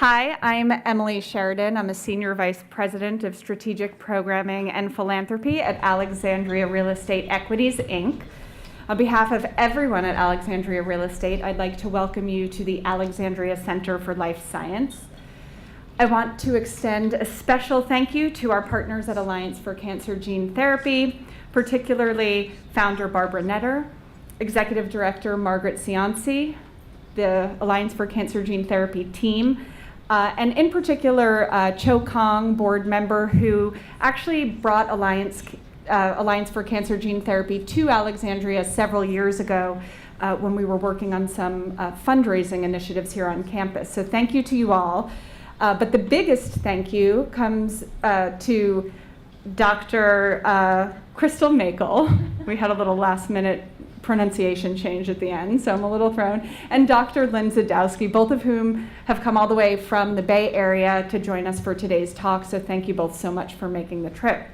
Hi, I'm Emily Sheridan. I'm a Senior Vice President of Strategic Programming and Philanthropy at Alexandria Real Estate Equities, Inc. On behalf of everyone at Alexandria Real Estate, I'd like to welcome you to the Alexandria Center for Life Science. I want to extend a special thank you to our partners at Alliance for Cancer Gene Therapy, particularly founder Barbara Netter, Executive Director Margaret Cianci, the Alliance for Cancer Gene Therapy team, and in particular, Cho Kong, board member, who actually brought Alliance for Cancer Gene Therapy to Alexandria several years ago when we were working on some fundraising initiatives here on campus. So thank you to you all. But the biggest thank you comes to Dr. Crystal Mackall. We had a little last minute pronunciation change at the end, so I'm a little thrown, and Dr. Lynn Zydowsky, both of whom have come all the way from the Bay Area to join us for today's talk, so thank you both so much for making the trip.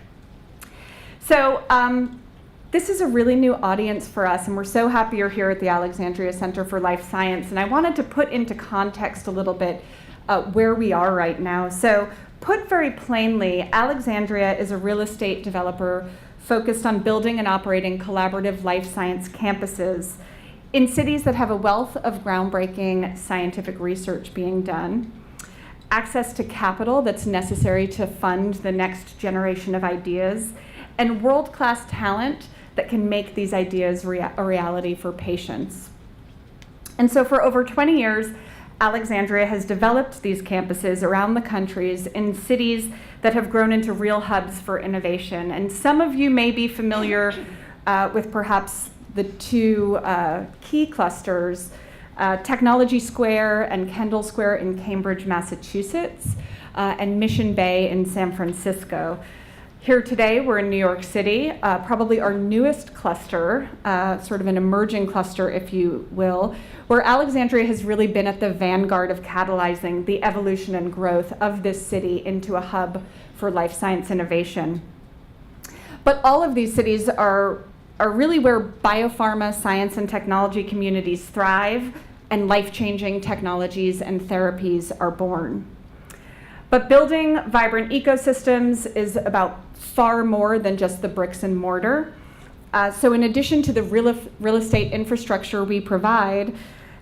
So this is a really new audience for us, and we're so happy you're here at the Alexandria Center for Life Science, and I wanted to put into context a little bit where we are right now. So put very plainly, Alexandria is a real estate developer focused on building and operating collaborative life science campuses in cities that have a wealth of groundbreaking scientific research being done, access to capital that's necessary to fund the next generation of ideas, and world-class talent that can make these ideas a reality for patients. And so for over 20 years, Alexandria has developed these campuses around the countries in cities that have grown into real hubs for innovation. And some of you may be familiar with perhaps the two key clusters, Technology Square and Kendall Square in Cambridge, Massachusetts, and Mission Bay in San Francisco. Here today, we're in New York City, probably our newest cluster, sort of an emerging cluster, if you will, where Alexandria has really been at the vanguard of catalyzing the evolution and growth of this city into a hub for life science innovation. But all of these cities are really where biopharma, science, and technology communities thrive, and life-changing technologies and therapies are born. But building vibrant ecosystems is about far more than just the bricks and mortar. So in addition to the real estate infrastructure we provide,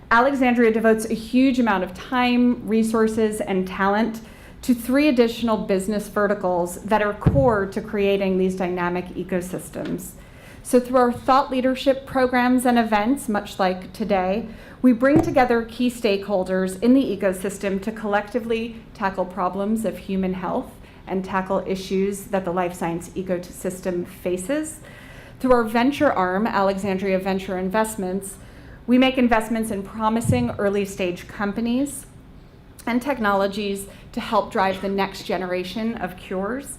Alexandria devotes a huge amount of time, resources, and talent to 3 additional business verticals that are core to creating these dynamic ecosystems. So through our thought leadership programs and events, much like today, we bring together key stakeholders in the ecosystem to collectively tackle problems of human health and tackle issues that the life science ecosystem faces. Through our venture arm, Alexandria Venture Investments, we make investments in promising early stage companies and technologies to help drive the next generation of cures.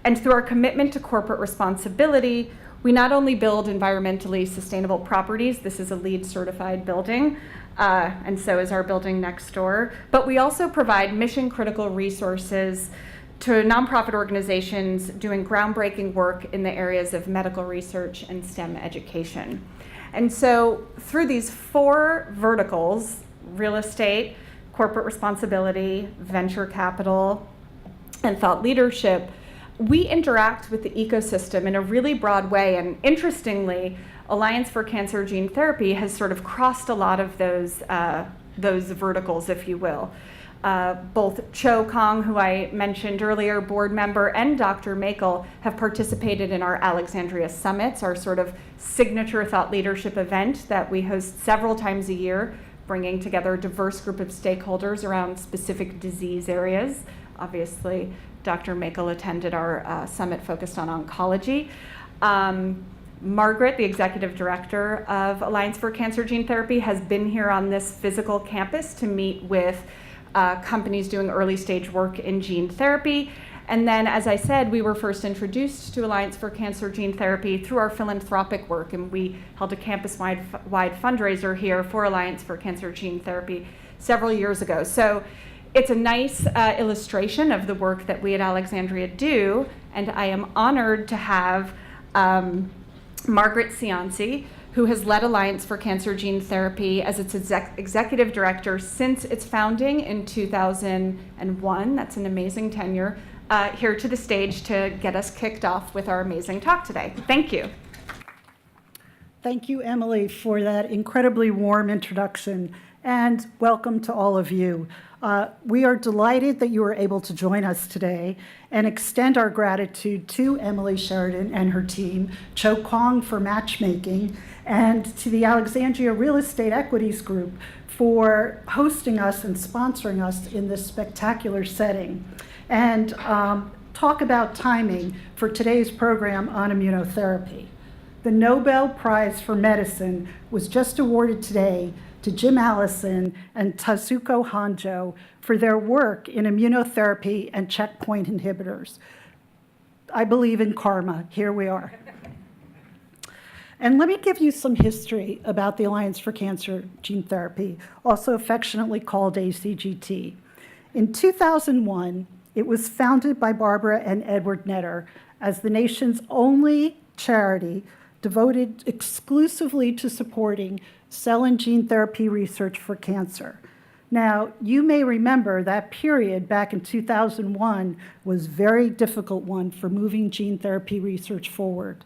And through our commitment to corporate responsibility, we not only build environmentally sustainable properties, this is a LEED certified building, and so is our building next door, but we also provide mission critical resources to nonprofit organizations doing groundbreaking work in the areas of medical research and STEM education. And so through these 4 verticals, real estate, corporate responsibility, venture capital, and thought leadership, we interact with the ecosystem in a really broad way. And interestingly, Alliance for Cancer Gene Therapy has sort of crossed a lot of those verticals, if you will. Both Cho Kong, who I mentioned earlier, board member, and Dr. Mackall have participated in our Alexandria Summits, our sort of signature thought leadership event that we host several times a year, bringing together a diverse group of stakeholders around specific disease areas. Obviously, Dr. Mackall attended our summit focused on oncology. Margaret, the executive director of Alliance for Cancer Gene Therapy, has been here on this physical campus to meet with companies doing early stage work in gene therapy. And then, as I said, we were first introduced to Alliance for Cancer Gene Therapy through our philanthropic work, and we held a campus-wide fundraiser here for Alliance for Cancer Gene Therapy several years ago. So it's a nice illustration of the work that we at Alexandria do, and I am honored to have Margaret Cianci, who has led Alliance for Cancer Gene Therapy as its executive director since its founding in 2001. That's an amazing tenure. Here to the stage to get us kicked off with our amazing talk today. Thank you. Thank you, Emily, for that incredibly warm introduction, and welcome to all of you. We are delighted that you are able to join us today and extend our gratitude to Emily Sheridan and her team, Cho Kong for matchmaking, and to the Alexandria Real Estate Equities Group for hosting us and sponsoring us in this spectacular setting. And talk about timing for today's program on immunotherapy. The Nobel Prize for Medicine was just awarded today to Jim Allison and Tasuku Honjo for their work in immunotherapy and checkpoint inhibitors. I believe in karma. Here we are. And let me give you some history about the Alliance for Cancer Gene Therapy, also affectionately called ACGT. In 2001, it was founded by Barbara and Edward Netter as the nation's only charity devoted exclusively to supporting cell and gene therapy research for cancer. Now, you may remember that period back in 2001 was a very difficult one for moving gene therapy research forward.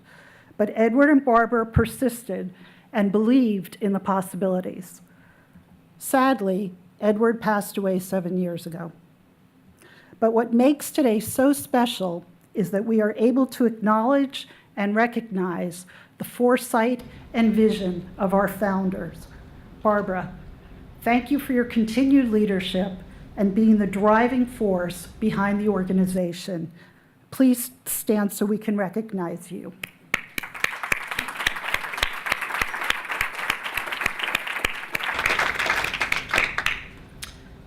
But Edward and Barbara persisted and believed in the possibilities. Sadly, Edward passed away 7 years ago. But what makes today so special is that we are able to acknowledge and recognize the foresight and vision of our founders. Barbara, thank you for your continued leadership and being the driving force behind the organization. Please stand so we can recognize you.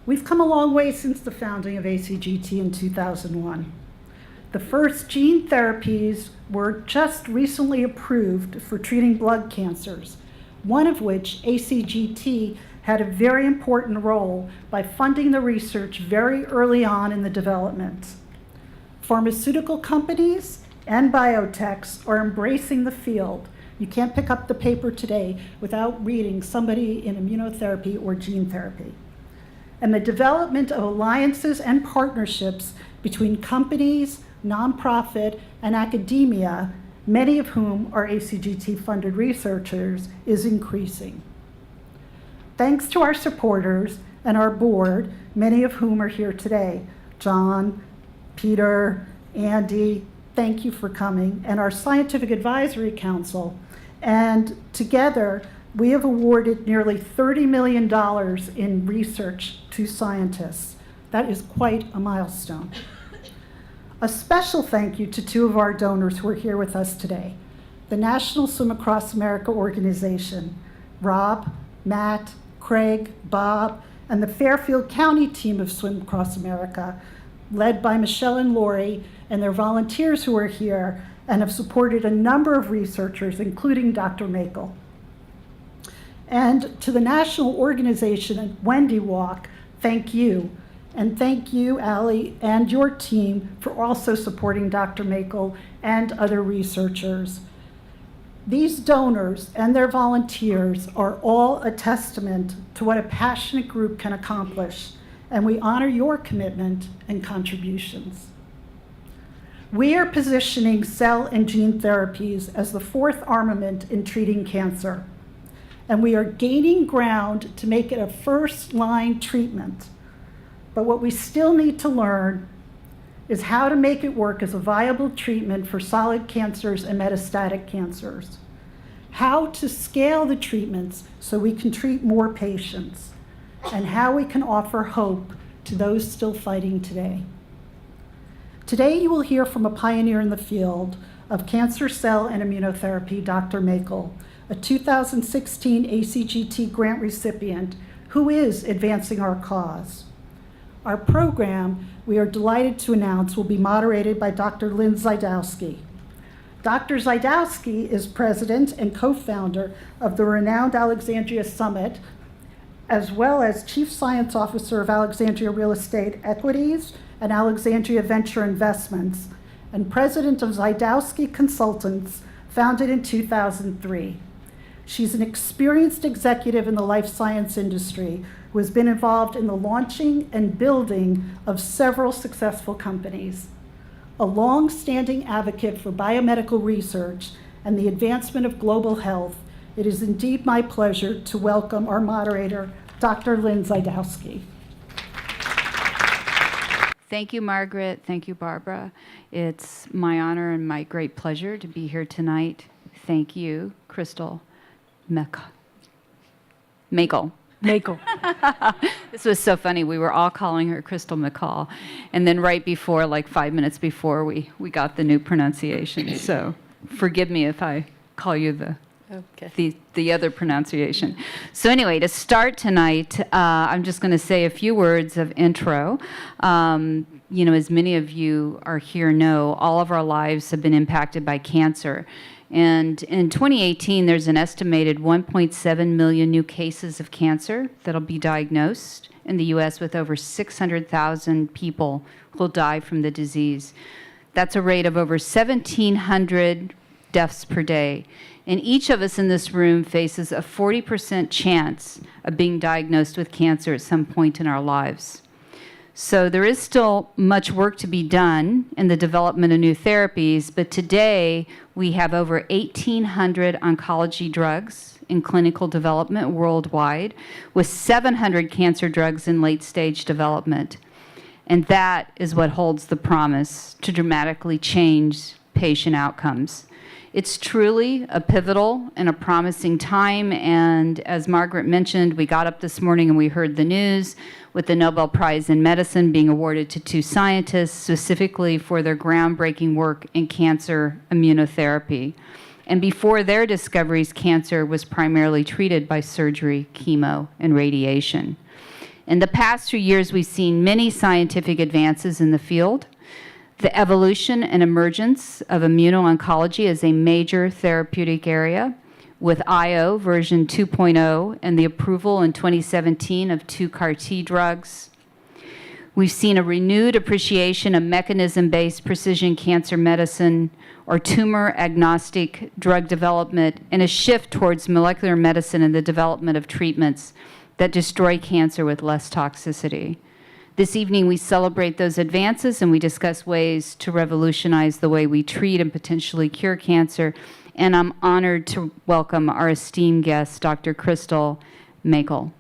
We've come a long way since the founding of ACGT in 2001. The first gene therapies were just recently approved for treating blood cancers, one of which, ACGT, had a very important role by funding the research very early on in the development. Pharmaceutical companies and biotechs are embracing the field. You can't pick up the paper today without reading somebody in immunotherapy or gene therapy. And the development of alliances and partnerships between companies, nonprofit, and academia, many of whom are ACGT-funded researchers, is increasing. Thanks to our supporters and our board, many of whom are here today, John, Peter, Andy, thank you for coming, and our Scientific Advisory Council, and together, we have awarded nearly $30 million in research to scientists. That is quite a milestone. A special thank you to two of our donors who are here with us today. The National Swim Across America organization, Rob, Matt, Craig, Bob, and the Fairfield County team of Swim Across America, led by Michelle and Lori and their volunteers who are here and have supported a number of researchers, including Dr. Mackall. And to the national organization, Wendy Walk, thank you. And thank you, Allie, and your team for also supporting Dr. Mackall and other researchers. These donors and their volunteers are all a testament to what a passionate group can accomplish, and we honor your commitment and contributions. We are positioning cell and gene therapies as the fourth armament in treating cancer. And we are gaining ground to make it a first-line treatment. But what we still need to learn is how to make it work as a viable treatment for solid cancers and metastatic cancers. How to scale the treatments so we can treat more patients, and how we can offer hope to those still fighting today. Today you will hear from a pioneer in the field of cancer cell and immunotherapy, Dr. Mackall, a 2016 ACGT grant recipient who is advancing our cause. Our program, we are delighted to announce, will be moderated by Dr. Lynn Zydowsky. Dr. Zydowsky is president and co-founder of the renowned Alexandria Summit, as well as chief science officer of Alexandria Real Estate Equities and Alexandria Venture Investments, and president of Zydowsky Consultants, founded in 2003. She's an experienced executive in the life science industry who has been involved in the launching and building of several successful companies. A long-standing advocate for biomedical research and the advancement of global health, it is indeed my pleasure to welcome our moderator, Dr. Lynn Zydowsky. Thank you, Margaret. Thank you, Barbara. It's my honor and my great pleasure to be here tonight. Thank you, Crystal Mackall. This was so funny. We were all calling her Crystal Mackall. And then right before, like 5 minutes before, we got the new pronunciation. So forgive me if I call you the other pronunciation. So anyway, to start tonight, I'm just going to say a few words of intro. You know, as many of you are here know, all of our lives have been impacted by cancer. And in 2018, there's an estimated 1.7 million new cases of cancer that'll be diagnosed in the U.S., with over 600,000 people who'll die from the disease. That's a rate of over 1,700 deaths per day. And each of us in this room faces a 40% chance of being diagnosed with cancer at some point in our lives. So there is still much work to be done in the development of new therapies, but today we have over 1,800 oncology drugs in clinical development worldwide, with 700 cancer drugs in late-stage development. And that is what holds the promise to dramatically change patient outcomes. It's truly a pivotal and a promising time, and as Margaret mentioned, we got up this morning and we heard the news with the Nobel Prize in Medicine being awarded to 2 scientists specifically for their groundbreaking work in cancer immunotherapy. And before their discoveries, cancer was primarily treated by surgery, chemo, and radiation. In the past few years, we've seen many scientific advances in the field. The evolution and emergence of immuno-oncology as a major therapeutic area, with IO version 2.0 and the approval in 2017 of 2 CAR-T drugs. We've seen a renewed appreciation of mechanism-based precision cancer medicine or tumor-agnostic drug development, and a shift towards molecular medicine and the development of treatments that destroy cancer with less toxicity. This evening, we celebrate those advances and we discuss ways to revolutionize the way we treat and potentially cure cancer. And I'm honored to welcome our esteemed guest, Dr. Crystal Mackall.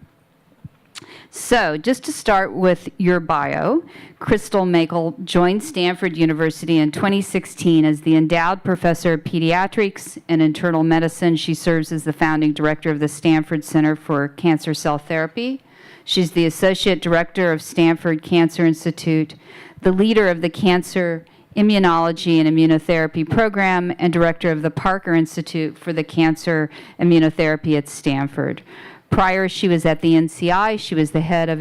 So just to start with your bio, Crystal Mackall joined Stanford University in 2016 as the endowed professor of Pediatrics and Internal Medicine. She serves as the founding director of the Stanford Center for Cancer Cell Therapy. She's the associate director of Stanford Cancer Institute, the leader of the Cancer Immunology and Immunotherapy program, and director of the Parker Institute for the Cancer Immunotherapy at Stanford. Prior, she was at the NCI. She was the head of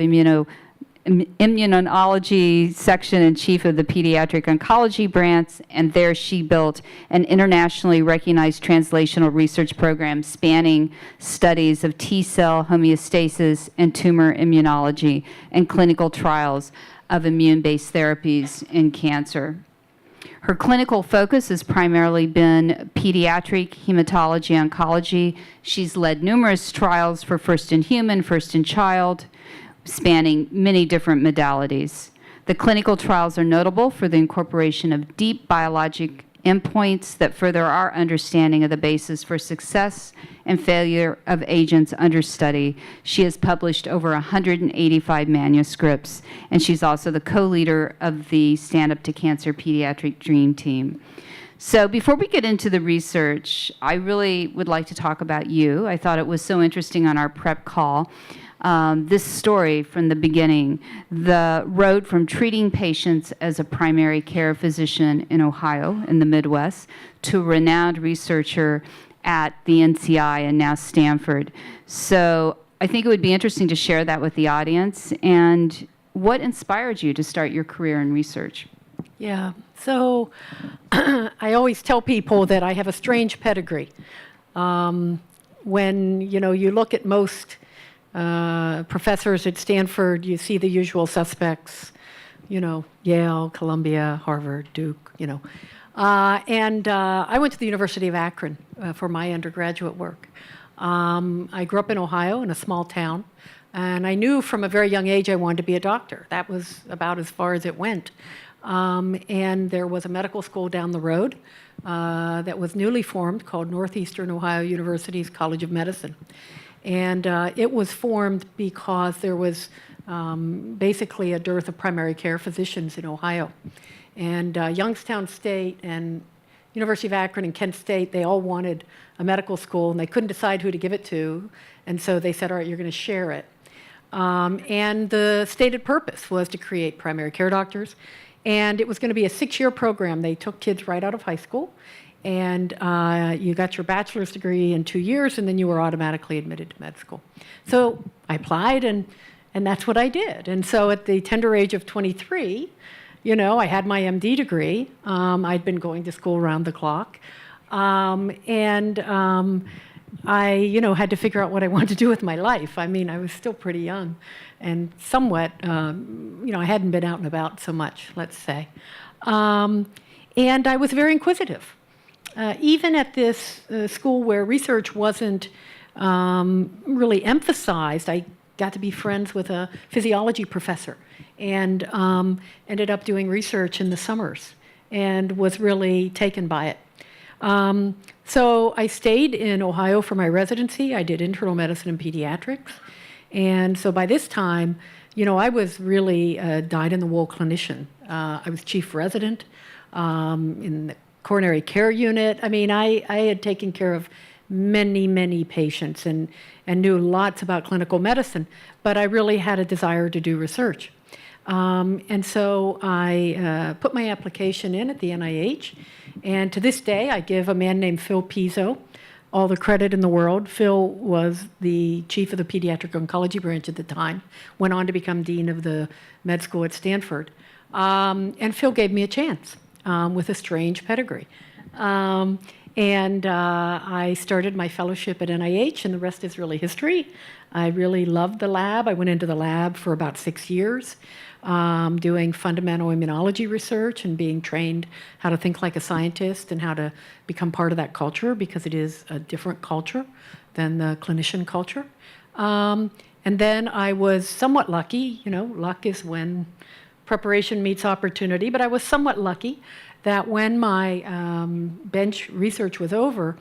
Immunology section and chief of the Pediatric Oncology branch, and there she built an internationally recognized translational research program spanning studies of Tcell homeostasis and tumor immunology and clinical trials of immune-based therapies in cancer. Her clinical focus has primarily been pediatric hematology oncology. She's led numerous trials for first-in-human, first-in-child, spanning many different modalities. The clinical trials are notable for the incorporation of deep biologic endpoints that further our understanding of the basis for success and failure of agents under study. She has published over 185 manuscripts, and she's also the co-leader of the Stand Up to Cancer Pediatric Dream Team. So before we get into the research, I really would like to talk about you. I thought it was so interesting on our prep call. This story from the beginning, the road from treating patients as a primary care physician in Ohio, in the Midwest, to a renowned researcher at the NCI and now Stanford. So I think it would be interesting to share that with the audience. And what inspired you to start your career in research? Yeah, so I always tell people that I have a strange pedigree. When you look at most professors at Stanford, you see the usual suspects, Yale, Columbia, Harvard, Duke, and I went to the University of Akron for my undergraduate work. I grew up in Ohio in a small town, and I knew from a very young age I wanted to be a doctor. That was about as far as it went. And there was a medical school down the road that was newly formed called Northeastern Ohio University's College of Medicine. And it was formed because there was basically a dearth of primary care physicians in Ohio. And Youngstown State and University of Akron and Kent State, they all wanted a medical school, and they couldn't decide who to give it to. And so they said, all right, you're going to share it. And the stated purpose was to create primary care doctors. And it was going to be a 6-year program. They took kids right out of high school, and you got your bachelor's degree in 2 years, and then you were automatically admitted to med school. So I applied, and that's what I did. And so at the tender age of 23, you know, I had my MD degree. I'd been going to school around the clock. I, you know, had to figure out what I wanted to do with my life. I mean, I was still pretty young and somewhat, you know, I hadn't been out and about so much, let's say. And I was very inquisitive. Even at this school where research wasn't really emphasized, I got to be friends with a physiology professor and ended up doing research in the summers and was really taken by it. So I stayed in Ohio for my residency. I did internal medicine and pediatrics. And so by this time, you know, I was really a dyed-in-the-wool clinician. I was chief resident in the coronary care unit. I mean, I had taken care of many, many patients and knew lots about clinical medicine, but I really had a desire to do research. And so I put my application in at the NIH, and to this day I give a man named Phil Pizzo all the credit in the world. Phil was the chief of the pediatric oncology branch at the time, went on to become dean of the med school at Stanford. And Phil gave me a chance with a strange pedigree. I started my fellowship at NIH, and the rest is really history. I really loved the lab. I went into the lab for about 6 years, doing fundamental immunology research and being trained how to think like a scientist and how to become part of that culture, because it is a different culture than the clinician culture. And then I was somewhat lucky. You know, luck is when preparation meets opportunity, but I was somewhat lucky that when my bench research was over,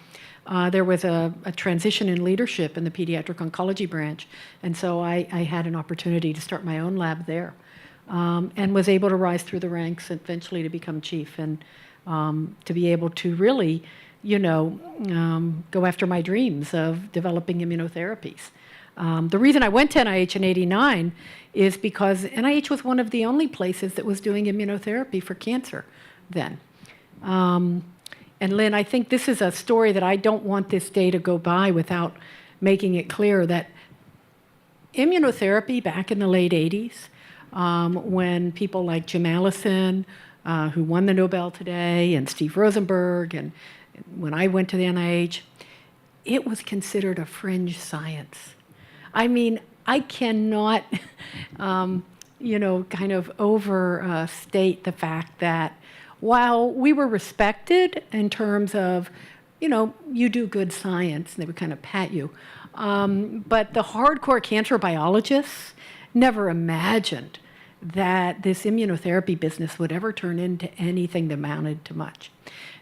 there was a transition in leadership in the pediatric oncology branch. And so I had an opportunity to start my own lab there, and was able to rise through the ranks and eventually to become chief, and to be able to really, you know, go after my dreams of developing immunotherapies. The reason I went to NIH in '89 is because NIH was one of the only places that was doing immunotherapy for cancer then. And Lynn, I think this is a story that I don't want this day to go by without making it clear that immunotherapy back in the late 80s, when people like Jim Allison, who won the Nobel today, and Steve Rosenberg, and when I went to the NIH, it was considered a fringe science. I mean, I cannot, you know, kind of overstate the fact that while we were respected in terms of, you know, you do good science, and they would kind of pat you, but the hardcore cancer biologists never imagined that this immunotherapy business would ever turn into anything that amounted to much.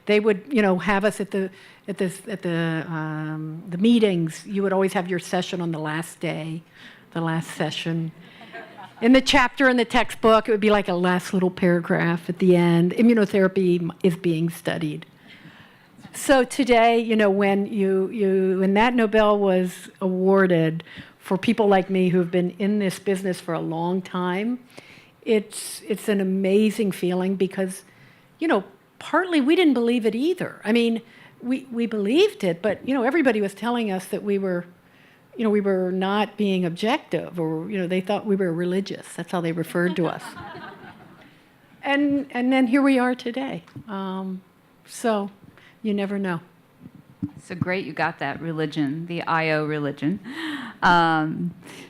They would, you know, have us at the meetings. You would always have your session on the last day, the last session. In the chapter in the textbook, it would be like a last little paragraph at the end. Immunotherapy is being studied. So today, you know, when that Nobel was awarded for people like me who've been in this business for a long time, it's an amazing feeling because, you know, partly we didn't believe it either. I mean, we believed it, but, you know, everybody was telling us that we were not being objective, or, you know, they thought we were religious. That's how they referred to us. And then here we are today. So you never know. So great you got that religion, the IO religion.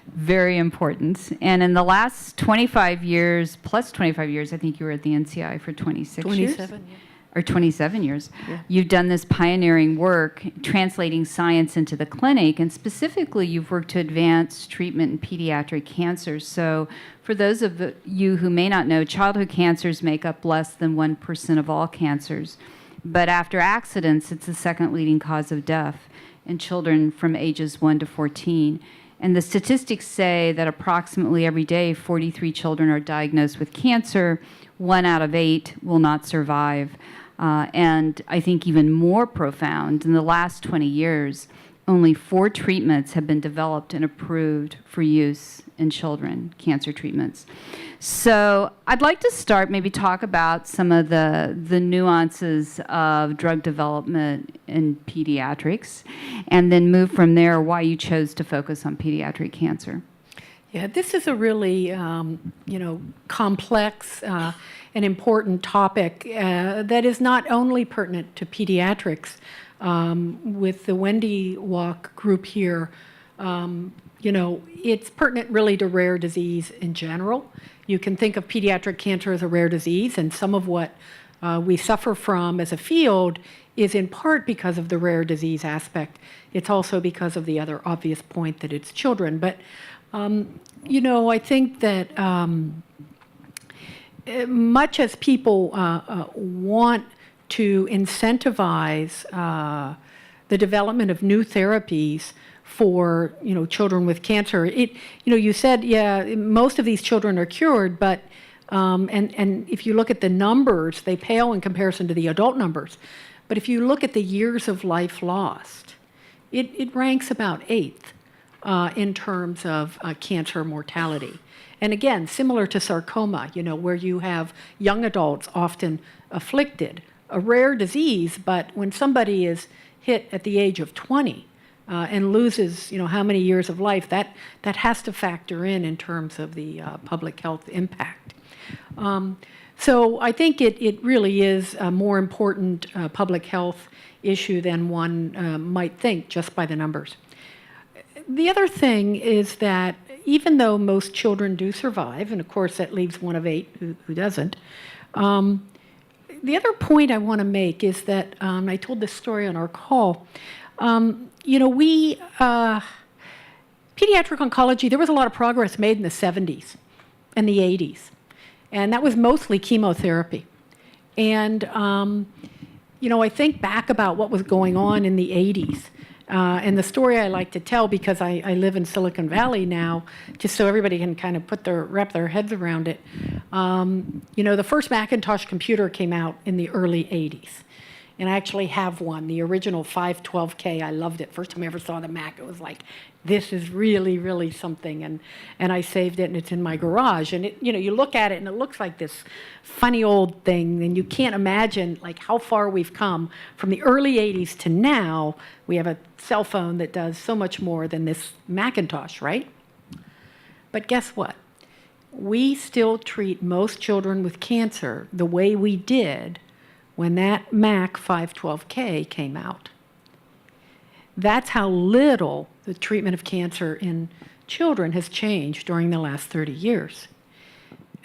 Very important. And in the last 25 years, plus 25 years, I think you were at the NCI for 26 years. 27, or 27 years. You've done this pioneering work translating science into the clinic, and specifically you've worked to advance treatment in pediatric cancers. So for those of you who may not know, childhood cancers make up less than 1% of all cancers. But after accidents, it's the second leading cause of death in children from ages 1 to 14. And the statistics say that approximately every day, 43 children are diagnosed with cancer. 1 out of 8 will not survive. And I think even more profound, in the last 20 years, only 4 treatments have been developed and approved for use in children, cancer treatments. So I'd like to start, maybe talk about some of the nuances of drug development in pediatrics, and then move from there why you chose to focus on pediatric cancer. Yeah, this is a really, complex and important topic that is not only pertinent to pediatrics. With the Wendy Walk group here, it's pertinent really to rare disease in general. You can think of pediatric cancer as a rare disease, and some of what we suffer from as a field is in part because of the rare disease aspect. It's also because of the other obvious point that it's children. But, I think that much as people want to incentivize the development of new therapies for children with cancer, you said most of these children are cured, but and if you look at the numbers, they pale in comparison to the adult numbers. But if you look at the years of life lost, it ranks about 8th in terms of cancer mortality. And again, similar to sarcoma, where you have young adults often afflicted, a rare disease, but when somebody is hit at the age of 20 and loses, how many years of life, that has to factor in terms of the public health impact. So I think it really is a more important public health issue than one might think just by the numbers. The other thing is that even though most children do survive, and of course that leaves 1 of 8 who doesn't, the other point I want to make is that, I told this story on our call, pediatric oncology, there was a lot of progress made in the 70s and the 80s, and that was mostly chemotherapy. And, I think back about what was going on in the 80s, and the story I like to tell, because I live in Silicon Valley now, just so everybody can kind of wrap their heads around it. The first Macintosh computer came out in the early 80s. And I actually have one, the original 512K. I loved it. First time I ever saw the Mac, it was like, this is really, really something. And I saved it, and it's in my garage. And you look at it, and it looks like this funny old thing, and you can't imagine like how far we've come from the early 80s to now. We have a cell phone that does so much more than this Macintosh, right? But guess what? We still treat most children with cancer the way we did when that Mac 512K came out. That's how little the treatment of cancer in children has changed during the last 30 years.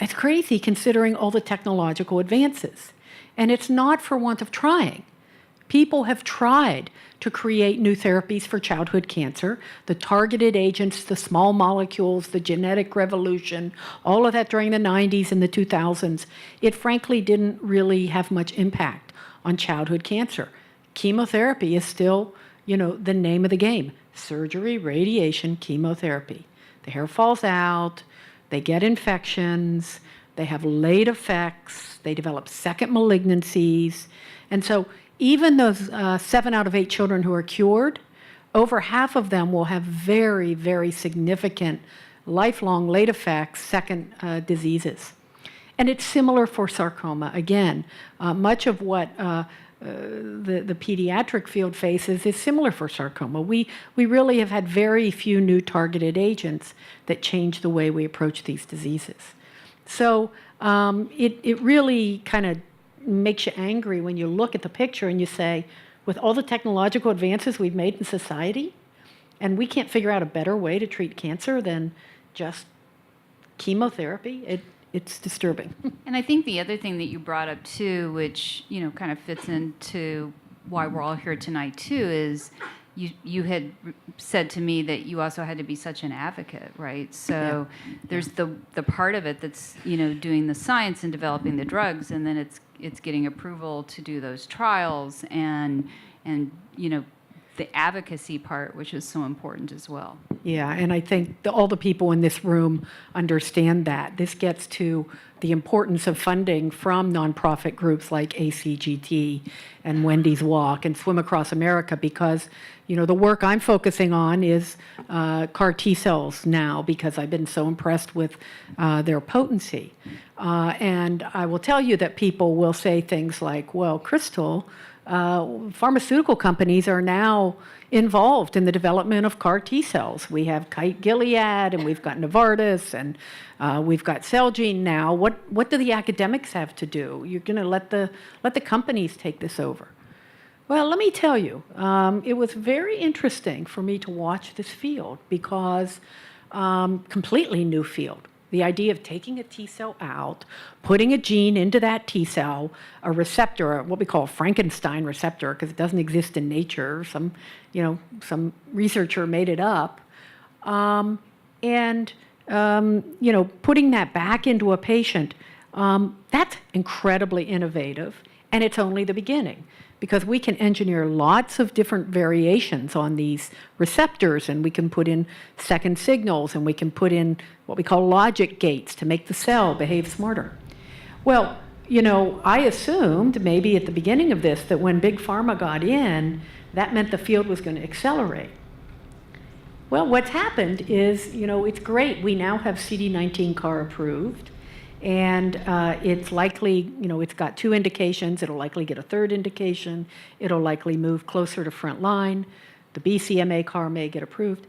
It's crazy considering all the technological advances. And it's not for want of trying. People have tried to create new therapies for childhood cancer, the targeted agents, the small molecules, the genetic revolution, all of that during the 90s and the 2000s. It frankly didn't really have much impact on childhood cancer. Chemotherapy is still, the name of the game. Surgery, radiation, chemotherapy. The hair falls out, they get infections, they have late effects, they develop second malignancies. And so even those 7 out of 8 children who are cured, over half of them will have very, very significant lifelong late effects, second diseases. And it's similar for sarcoma. Again, much of what the pediatric field faces is similar for sarcoma. We really have had very few new targeted agents that change the way we approach these diseases. So it really kind of makes you angry when you look at the picture and you say, with all the technological advances we've made in society, and we can't figure out a better way to treat cancer than just chemotherapy, it's disturbing. And I think the other thing that you brought up too, which, kind of fits into why we're all here tonight too, is you had said to me that you also had to be such an advocate, right? So there's the part of it that's, doing the science and developing the drugs, and then it's getting approval to do those trials and the advocacy part, which is so important as well. Yeah, and I think all the people in this room understand that. This gets to the importance of funding from nonprofit groups like ACGT and Wendy's Walk and Swim Across America, because, the work I'm focusing on is CAR T-cells now, because I've been so impressed with their potency. And I will tell you that people will say things like, well, Crystal, pharmaceutical companies are now involved in the development of CAR T-cells. We have Kite Gilead, and we've got Novartis, and we've got Celgene now. What do the academics have to do? You're going to let the companies take this over. Well, let me tell you, it was very interesting for me to watch this field, because completely new field. The idea of taking a T cell out, putting a gene into that T cell, a receptor, what we call a Frankenstein receptor, because it doesn't exist in nature. Some researcher made it up, and putting that back into a patient. That's incredibly innovative, and it's only the beginning, because we can engineer lots of different variations on these receptors, and we can put in second signals, and we can put in what we call logic gates to make the cell behave smarter. Well, I assumed maybe at the beginning of this that when Big Pharma got in, that meant the field was going to accelerate. Well, what's happened is, it's great. We now have CD19 CAR approved. And it's likely, it's got 2 indications. It'll likely get a 3rd indication. It'll likely move closer to front line. The BCMA CAR may get approved.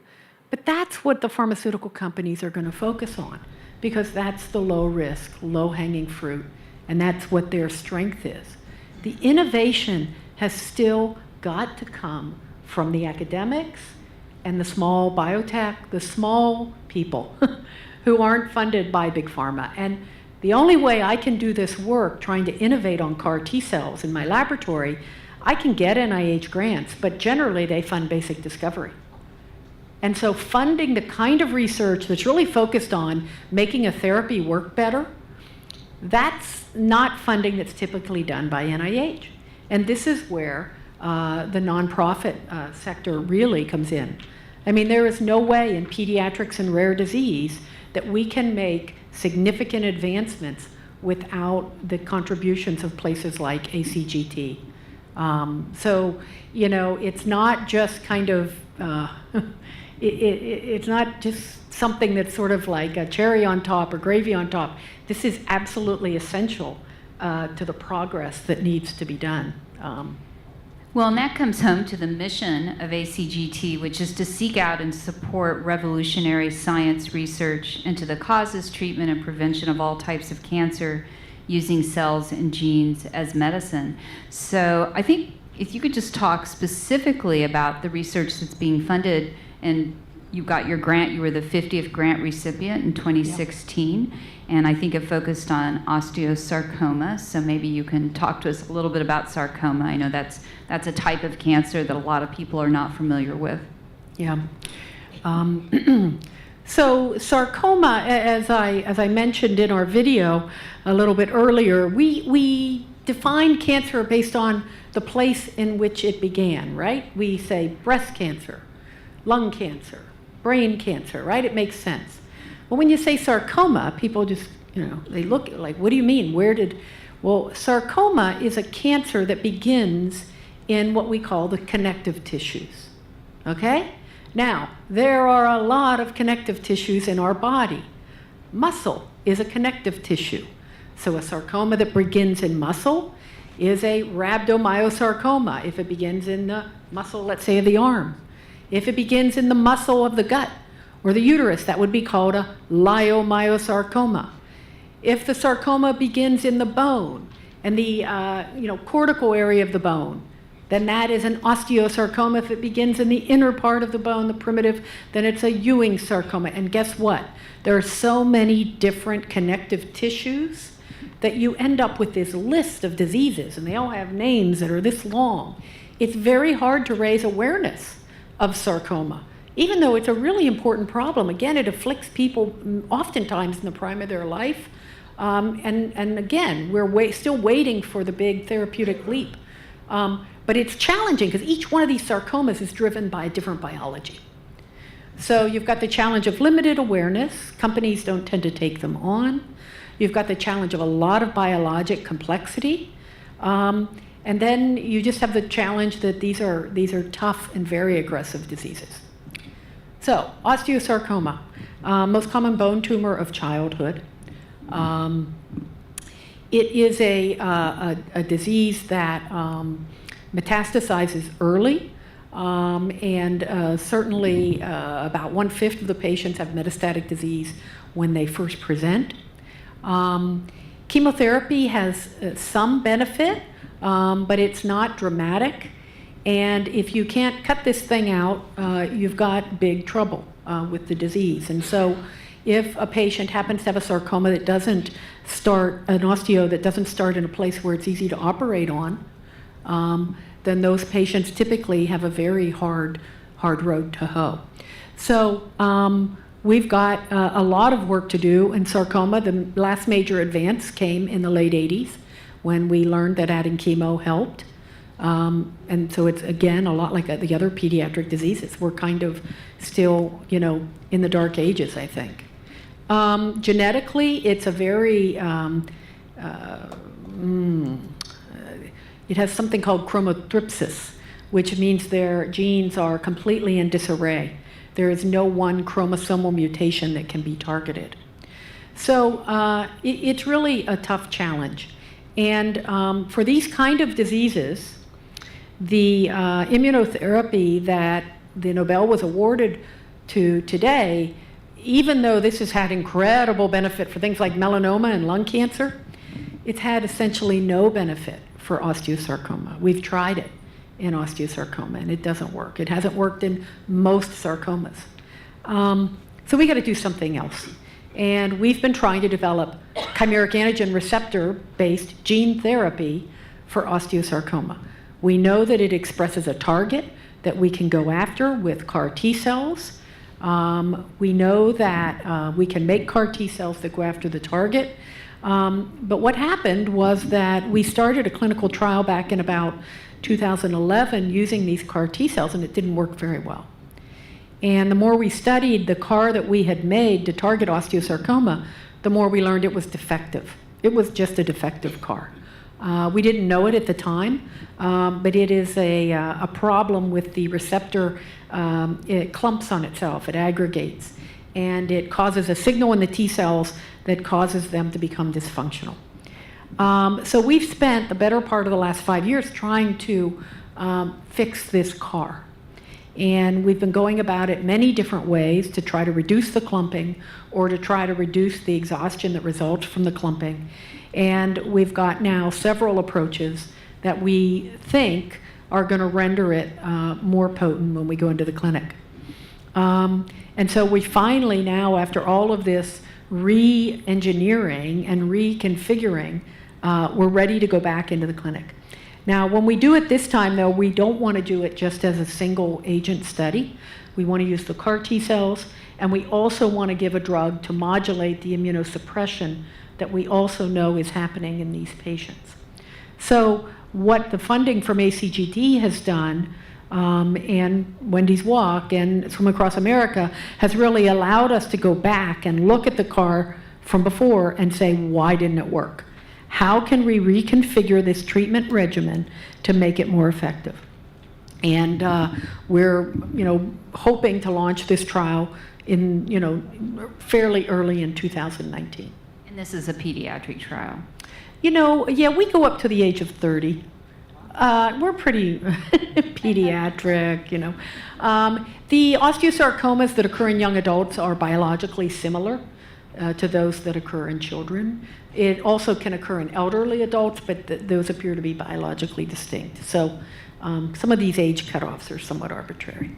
But that's what the pharmaceutical companies are going to focus on, because that's the low risk, low hanging fruit, and that's what their strength is. The innovation has still got to come from the academics and the small biotech, the small people who aren't funded by Big Pharma. And the only way I can do this work, trying to innovate on CAR T-cells in my laboratory, I can get NIH grants, but generally they fund basic discovery. And so funding the kind of research that's really focused on making a therapy work better, that's not funding that's typically done by NIH. And this is where the nonprofit sector really comes in. I mean, there is no way in pediatrics and rare disease that we can make significant advancements without the contributions of places like ACGT. So, it's not just kind of, it's not just something that's sort of like a cherry on top or gravy on top. This is absolutely essential to the progress that needs to be done. Well, and that comes home to the mission of ACGT, which is to seek out and support revolutionary science research into the causes, treatment, and prevention of all types of cancer using cells and genes as medicine. So I think if you could just talk specifically about the research that's being funded, and you got your grant, you were the 50th grant recipient in 2016, and I think it focused on osteosarcoma, so maybe you can talk to us a little bit about sarcoma. I know that's a type of cancer that a lot of people are not familiar with. Yeah. So sarcoma, as I mentioned in our video a little bit earlier, we define cancer based on the place in which it began, right? We say breast cancer, lung cancer, brain cancer, right? It makes sense. Well, when you say sarcoma, people just, they look like, what do you mean? Well, sarcoma is a cancer that begins in what we call the connective tissues, okay? Now, there are a lot of connective tissues in our body. Muscle is a connective tissue. So a sarcoma that begins in muscle is a rhabdomyosarcoma if it begins in the muscle, let's say, of the arm. If it begins in the muscle of the gut or the uterus, that would be called a leiomyosarcoma. If the sarcoma begins in the bone and the cortical area of the bone, then that is an osteosarcoma. If it begins in the inner part of the bone, the primitive, then it's a Ewing sarcoma. And guess what? There are so many different connective tissues that you end up with this list of diseases, and they all have names that are this long. It's very hard to raise awareness of sarcoma, even though it's a really important problem. Again, it afflicts people oftentimes in the prime of their life. And again, we're still waiting for the big therapeutic leap. But it's challenging because each one of these sarcomas is driven by a different biology. So you've got the challenge of limited awareness. Companies don't tend to take them on. You've got the challenge of a lot of biologic complexity. And then you just have the challenge that these are tough and very aggressive diseases. So osteosarcoma, most common bone tumor of childhood. It is a disease that metastasizes early, and certainly about 1/5 of the patients have metastatic disease when they first present. Chemotherapy has some benefit, but it's not dramatic. And if you can't cut this thing out, you've got big trouble with the disease. And so if a patient happens to have a sarcoma that doesn't start, an osteo that doesn't start in a place where it's easy to operate on, then those patients typically have a very hard road to hoe. So we've got a lot of work to do in sarcoma. The last major advance came in the late 80s when we learned that adding chemo helped. And so it's, again, a lot like the other pediatric diseases. We're kind of still, in the dark ages, I think. Genetically, it's a very, it has something called chromothripsis, which means their genes are completely in disarray. There is no one chromosomal mutation that can be targeted. So it's really a tough challenge. And for these kind of diseases, the immunotherapy that the Nobel was awarded to today, even though this has had incredible benefit for things like melanoma and lung cancer, it's had essentially no benefit for osteosarcoma. We've tried it in osteosarcoma, and it doesn't work. It hasn't worked in most sarcomas. So we got to do something else. And we've been trying to develop chimeric antigen receptor-based gene therapy for osteosarcoma. We know that it expresses a target that we can go after with CAR T cells. We know that we can make CAR T cells that go after the target. But what happened was that we started a clinical trial back in about 2011 using these CAR T cells, and it didn't work very well. And the more we studied the CAR that we had made to target osteosarcoma, the more we learned it was defective. It was just a defective CAR. We didn't know it at the time, but it is a problem with the receptor. It clumps on itself, it aggregates, and it causes a signal in the T cells that causes them to become dysfunctional. So we've spent the better part of the last 5 years trying to fix this CAR. And we've been going about it many different ways to try to reduce the clumping or to try to reduce the exhaustion that results from the clumping. And we've got now several approaches that we think are going to render it more potent when we go into the clinic. And so we finally now, after all of this re-engineering and reconfiguring, we're ready to go back into the clinic. Now, when we do it this time, though, we don't want to do it just as a single agent study. We want to use the CAR T cells, and we also want to give a drug to modulate the immunosuppression that we also know is happening in these patients. So what the funding from ACGT has done, and Wendy's Walk and Swim Across America, has really allowed us to go back and look at the CAR from before and say, why didn't it work? How can we reconfigure this treatment regimen to make it more effective? And we're, hoping to launch this trial in, fairly early in 2019. And this is a pediatric trial. Yeah, we go up to the age of 30. We're pretty pediatric, The osteosarcomas that occur in young adults are biologically similar to those that occur in children. It also can occur in elderly adults, but those appear to be biologically distinct. So Some of these age cutoffs are somewhat arbitrary.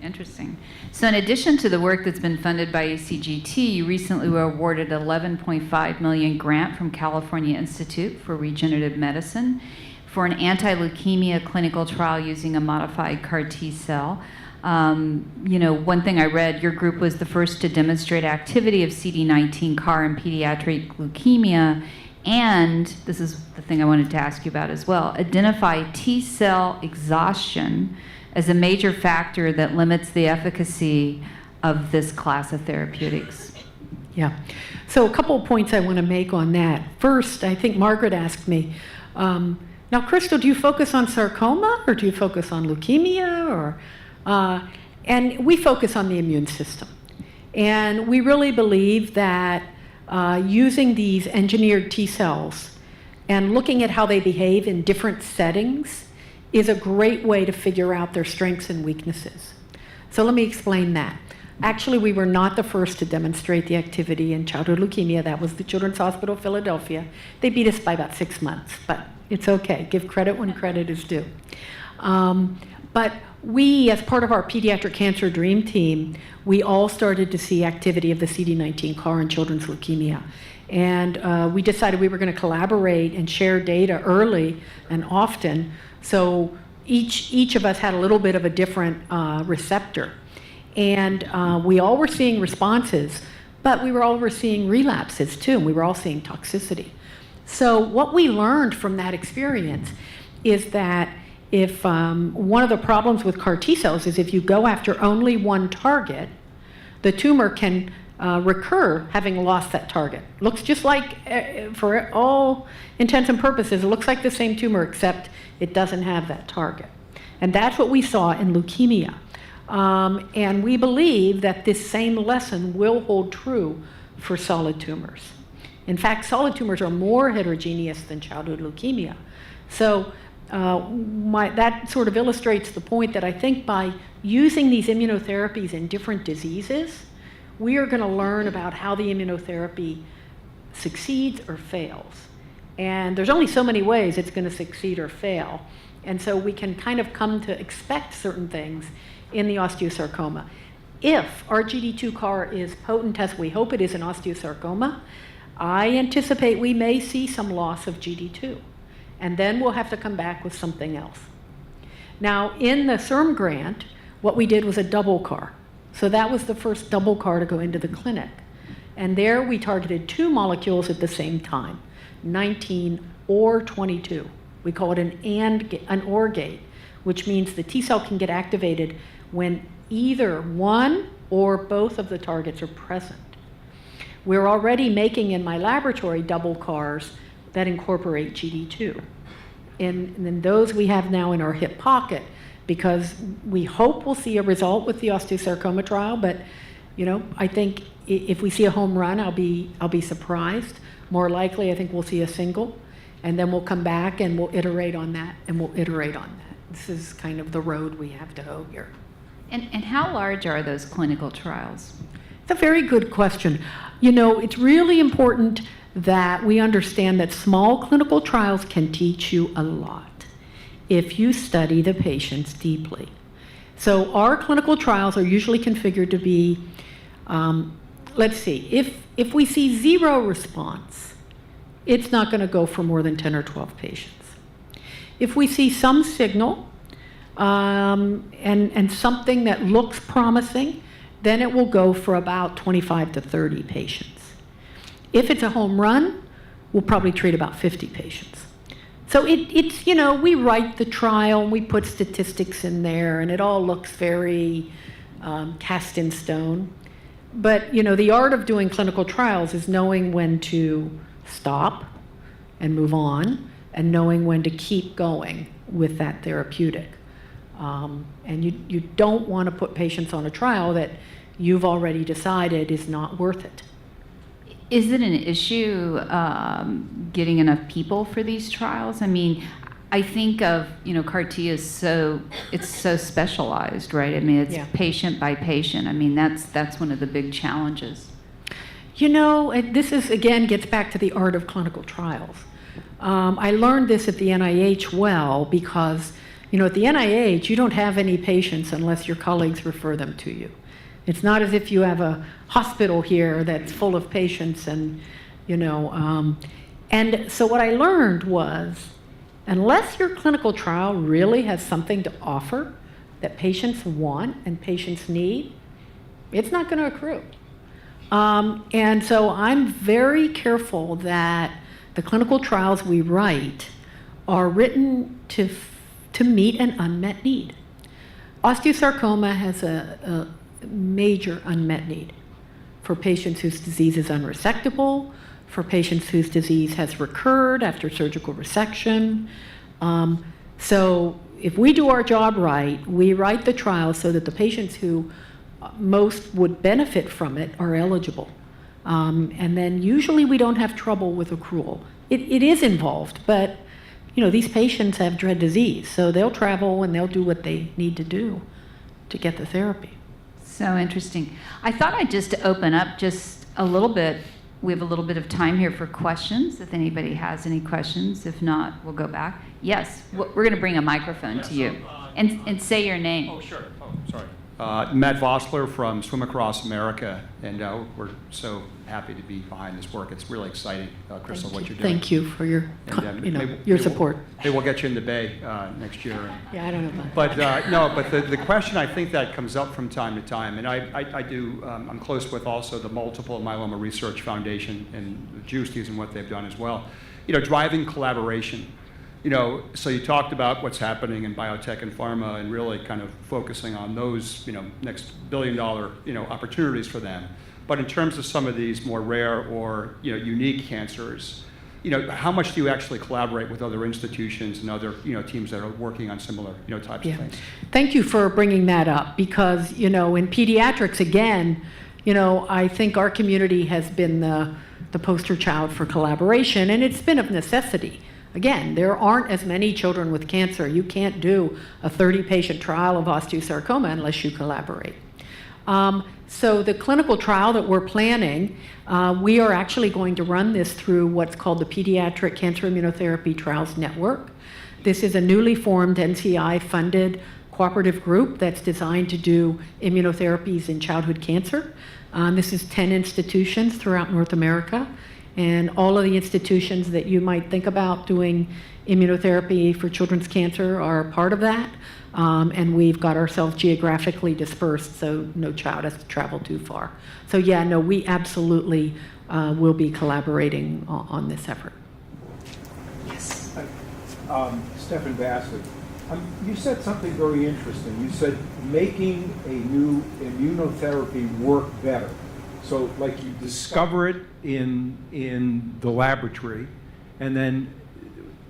Interesting. So in addition to the work that's been funded by ACGT, you recently were awarded an $11.5 million grant from California Institute for Regenerative Medicine for an anti-leukemia clinical trial using a modified CAR T-cell. One thing I read, your group was the first to demonstrate activity of CD19 CAR in pediatric leukemia, and this is the thing I wanted to ask you about as well, identify T-cell exhaustion as a major factor that limits the efficacy of this class of therapeutics. Yeah. So a couple of points I want to make on that. First, I think Margaret asked me, now, Crystal, do you focus on sarcoma or do you focus on leukemia? And we focus on the immune system. And we really believe that using these engineered T cells and looking at how they behave in different settings is a great way to figure out their strengths and weaknesses. So let me explain that. Actually, we were not the first to demonstrate the activity in childhood leukemia. That was the Children's Hospital of Philadelphia. They beat us by about 6 months, but it's okay. Give credit when credit is due. But we, as part of our pediatric cancer dream team, we all started to see activity of the CD19 CAR in children's leukemia. And we decided we were going to collaborate and share data early and often. So each of us had a little bit of a different receptor. And we all were seeing responses, but we were seeing relapses too, and we were all seeing toxicity. So what we learned from that experience is that if one of the problems with CAR T cells is if you go after only one target, the tumor can recur having lost that target. Looks just like, for all intents and purposes, it looks like the same tumor except it doesn't have that target. And that's what we saw in leukemia. And we believe that this same lesson will hold true for solid tumors. In fact, solid tumors are more heterogeneous than childhood leukemia. So that sort of illustrates the point that I think by using these immunotherapies in different diseases, we are going to learn about how the immunotherapy succeeds or fails. And there's only so many ways it's going to succeed or fail. And so we can kind of come to expect certain things in the osteosarcoma. If our GD2 CAR is potent as we hope it is in osteosarcoma, I anticipate we may see some loss of GD2. And then we'll have to come back with something else. Now, in the CIRM grant, what we did was a double CAR. So that was the first double CAR to go into the clinic. And there we targeted 2 molecules at the same time, 19 or 22. We call it an OR gate, which means the T cell can get activated when either one or both of the targets are present. We're already making in my laboratory double CARs that incorporate GD2. And then those we have now in our hip pocket because we hope we'll see a result with the osteosarcoma trial, but I think if we see a home run, I'll be surprised. More likely, I think we'll see a single, and then we'll come back and we'll iterate on that, and we'll iterate on that. This is kind of the road we have to hoe here. And how large are those clinical trials? It's a very good question. It's really important that we understand that small clinical trials can teach you a lot if you study the patients deeply. So our clinical trials are usually configured to be, let's see, if we see 0 response, it's not going to go for more than 10 or 12 patients. If we see some signal and something that looks promising, then it will go for about 25 to 30 patients. If it's a home run, we'll probably treat about 50 patients. So it's we write the trial and we put statistics in there and it all looks very cast in stone. But the art of doing clinical trials is knowing when to stop and move on and knowing when to keep going with that therapeutic. And you don't want to put patients on a trial that you've already decided is not worth it. Is it an issue getting enough people for these trials? I mean, I think of, CAR T is so specialized, right? I mean, it's patient by patient. I mean, that's one of the big challenges. This is, again, gets back to the art of clinical trials. I learned this at the NIH because, At the NIH, you don't have any patients unless your colleagues refer them to you. It's not as if you have a hospital here that's full of patients and so what I learned was, unless your clinical trial really has something to offer that patients want and patients need, it's not going to accrue. And so I'm very careful that the clinical trials we write are written to meet an unmet need. Osteosarcoma has a major unmet need for patients whose disease is unresectable, for patients whose disease has recurred after surgical resection. So if we do our job right, we write the trial so that the patients who most would benefit from it are eligible. And then usually we don't have trouble with accrual. It is involved, but these patients have dread disease, so they'll travel and they'll do what they need to do to get the therapy. So interesting. I thought I'd just open up just a little bit. We have a little bit of time here for questions, if anybody has any questions. If not, we'll go back. Yes, we're going to bring a microphone to you. And say your name. Oh, sure. Oh, sorry. Matt Vossler from Swim Across America, and we're so happy to be behind this work. It's really exciting, Crystal, what you're doing. Thank you for your, And, your support. Maybe we'll get you in the Bay next year. Yeah, I don't know about But the question I think that comes up from time to time, and I do, I'm close with also the Multiple Myeloma Research Foundation and the Juicies and what they've done as well. Driving collaboration. So you talked about what's happening in biotech and pharma and really kind of focusing on those, next billion-dollar, opportunities for them. But in terms of some of these more rare or, unique cancers, how much do you actually collaborate with other institutions and other, teams that are working on similar, types of things? Thank you for bringing that up because, in pediatrics, again, I think our community has been the poster child for collaboration, and it's been of necessity. Again, there aren't as many children with cancer. You can't do a 30-patient trial of osteosarcoma unless you collaborate. So the clinical trial that we're planning, we are actually going to run this through what's called the Pediatric Cancer Immunotherapy Trials Network. This is a newly formed NCI-funded cooperative group that's designed to do immunotherapies in childhood cancer. This is 10 institutions throughout North America. And all of the institutions that you might think about doing immunotherapy for children's cancer are part of that. And we've got ourselves geographically dispersed, so no child has to travel too far. So yeah, no, we absolutely will be collaborating on this effort. Yes. Stephan Bassett, you said something very interesting. You said making a new immunotherapy work better. So like you discover it in the laboratory and then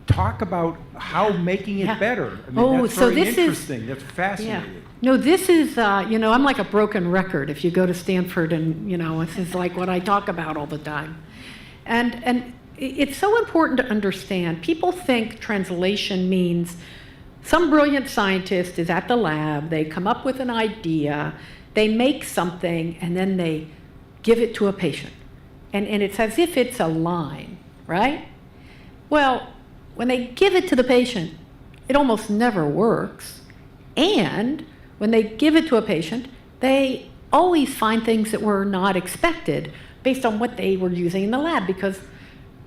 talk about how making it better. I mean, that's very interesting. That's fascinating. Yeah. No, this is, I'm like a broken record if you go to Stanford and, this is like what I talk about all the time. And it's so important to understand. People think translation means some brilliant scientist is at the lab, they come up with an idea, they make something, and then they give it to a patient. And it's as if it's a line, right? Well, when they give it to the patient, it almost never works. And when they give it to a patient, they always find things that were not expected based on what they were using in the lab, because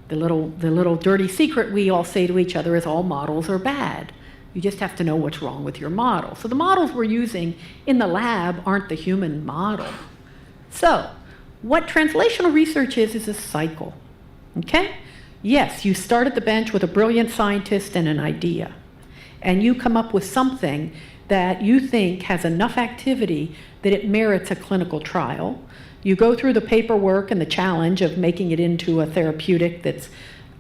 the little dirty secret we all say to each other is all models are bad. You just have to know what's wrong with your model. So the models we're using in the lab aren't the human model. So what translational research is a cycle, okay? Yes, you start at the bench with a brilliant scientist and an idea, and you come up with something that you think has enough activity that it merits a clinical trial. You go through the paperwork and the challenge of making it into a therapeutic that's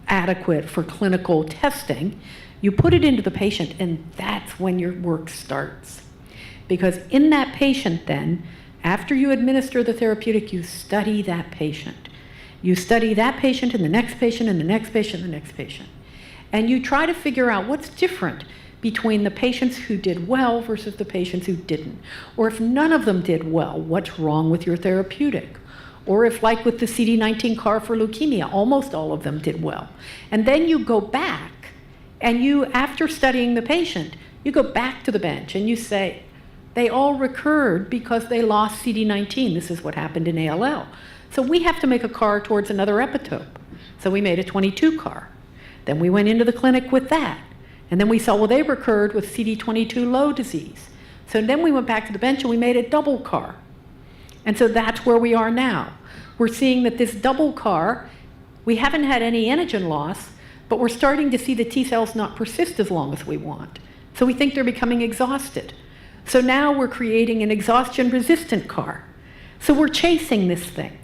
adequate for clinical testing. You put it into the patient, and that's when your work starts. Because in that patient then, after you administer the therapeutic, you study that patient. You study that patient and the next patient and the next patient and the next patient. And you try to figure out what's different between the patients who did well versus the patients who didn't. Or if none of them did well, what's wrong with your therapeutic? Or if, like with the CD19 CAR for leukemia, almost all of them did well. And then you go back and you, after studying the patient, You go back to the bench and you say, they all recurred because they lost CD19. This is what happened in ALL. So we have to make a CAR towards another epitope. So we made a 22 CAR. Then we went into the clinic with that. And then we saw, well, they recurred with CD22 low disease. So then we went back to the bench and we made a double CAR. And so that's where we are now. We're seeing that this double CAR, we haven't had any antigen loss, but we're starting to see the T cells not persist as long as we want. So we think they're becoming exhausted. So now we're creating an exhaustion-resistant CAR. So we're chasing this thing.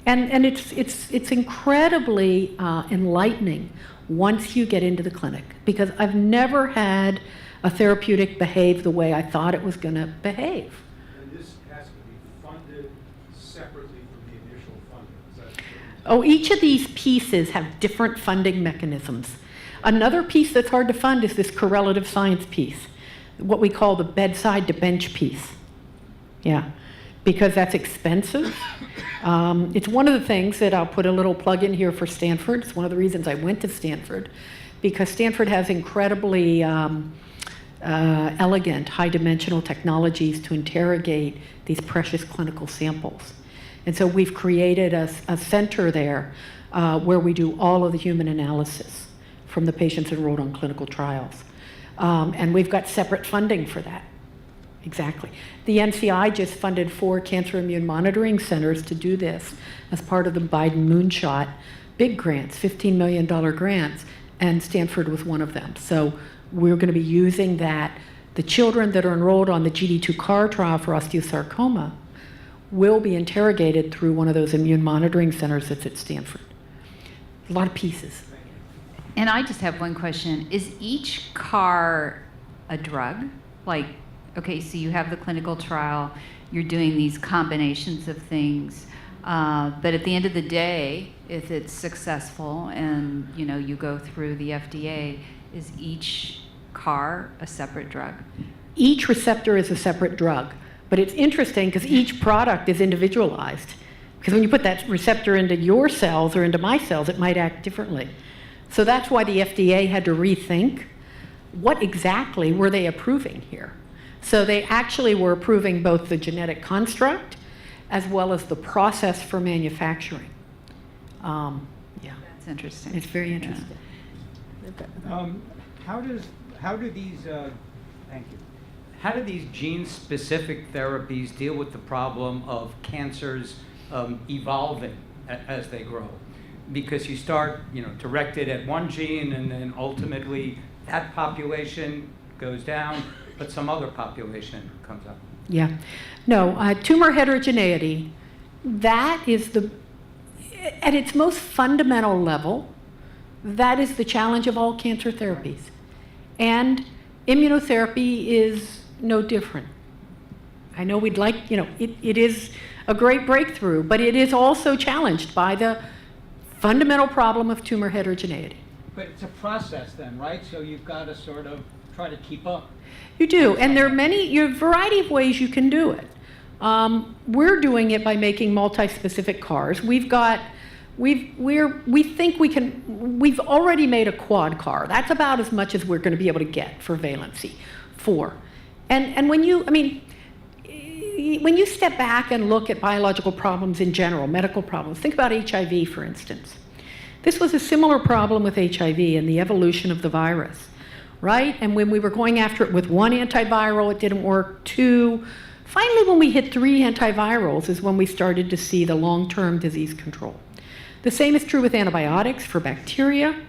And it's incredibly enlightening once you get into the clinic, because I've never had a therapeutic behave the way I thought it was going to behave. And this has to be funded separately from the initial funding. Is that true? Oh, each of these pieces have different funding mechanisms. Another piece that's hard to fund is this correlative science piece, what we call the bedside to bench piece. Yeah, because that's expensive. It's one of the things that I'll put a little plug in here for Stanford. It's one of the reasons I went to Stanford, because Stanford has incredibly elegant, high-dimensional technologies to interrogate these precious clinical samples. And so we've created a center there where we do all of the human analysis from the patients enrolled on clinical trials. And we've got separate funding for that. Exactly. The NCI just funded 4 cancer immune monitoring centers to do this as part of the Biden moonshot, big grants, $15 million grants, and Stanford was one of them. So we're going to be using that. The children that are enrolled on the GD2 CAR trial for osteosarcoma will be interrogated through one of those immune monitoring centers that's at Stanford. A lot of pieces. And I just have one question. Is each CAR a drug? Like, okay, so you have the clinical trial, you're doing these combinations of things, but at the end of the day, if it's successful and you go through the FDA, is each CAR a separate drug? Each receptor is a separate drug, but it's interesting because each product is individualized. Because when you put that receptor into your cells or into my cells, it might act differently. So that's why the FDA had to rethink what exactly were they approving here. So they actually were approving both the genetic construct as well as the process for manufacturing. Yeah, That's interesting. it's very interesting. How do these thank you. How do these gene-specific therapies deal with the problem of cancers evolving as they grow? Because you start, directed at one gene, and then ultimately that population goes down, but some other population comes up. Yeah. No, tumor heterogeneity, that is at its most fundamental level, that is the challenge of all cancer therapies. And immunotherapy is no different. I know we'd like, it is a great breakthrough, but it is also challenged by the fundamental problem of tumor heterogeneity. But it's a process then, right? So you've got to sort of try to keep up. You do, and there are a variety of ways you can do it. We're doing it by making multi-specific CARs. We've already made a quad CAR. That's about as much as we're going to be able to get for valency, 4. And when you step back and look at biological problems in general, medical problems, think about HIV, for instance. This was a similar problem with HIV and the evolution of the virus, right? And when we were going after it with 1 antiviral, it didn't work. 2, finally when we hit 3 antivirals is when we started to see the long-term disease control. The same is true with antibiotics for bacteria.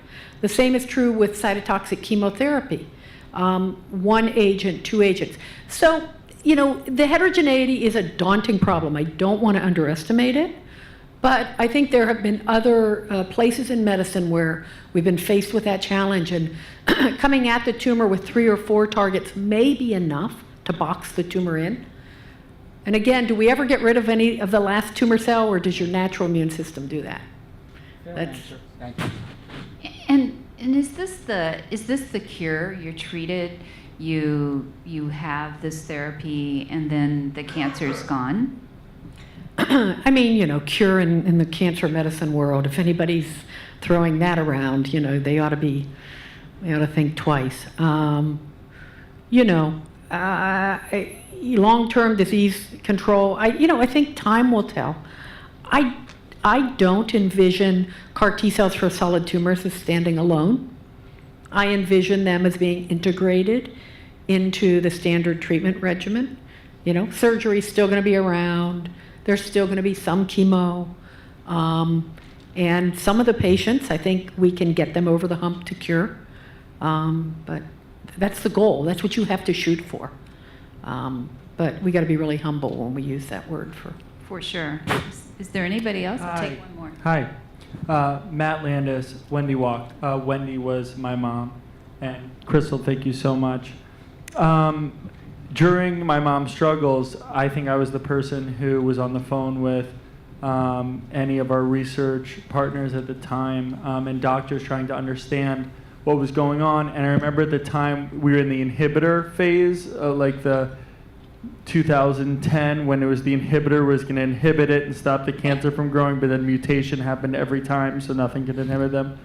The same is true with cytotoxic chemotherapy. 1 agent, 2 agents. So, the heterogeneity is a daunting problem. I don't want to underestimate it, but I think there have been other places in medicine where we've been faced with that challenge, and coming at the tumor with 3 or 4 targets may be enough to box the tumor in. And again, do we ever get rid of any of the last tumor cell, or does your natural immune system do that? Fair That's- answer. Thank you. And is this the cure? You're treated, you have this therapy, and then the cancer's gone? I mean, cure in the cancer medicine world, if anybody's throwing that around, they ought to think twice. long-term disease control, I think time will tell. I don't envision CAR T cells for solid tumors as standing alone. I envision them as being integrated into the standard treatment regimen. Surgery is still going to be around. There's still going to be some chemo. And some of the patients, I think we can get them over the hump to cure. But that's the goal. That's what you have to shoot for. But we got to be really humble when we use that word for. For sure. Is there anybody else? I'll take one more. Hi. Matt Landis, Wendy Walk. Wendy was my mom. And Crystal, thank you so much. During my mom's struggles, I think I was the person who was on the phone with any of our research partners at the time and doctors trying to understand what was going on. And I remember at the time we were in the inhibitor phase, like the 2010, when it was the inhibitor was going to inhibit it and stop the cancer from growing, but then mutation happened every time, so nothing could inhibit them.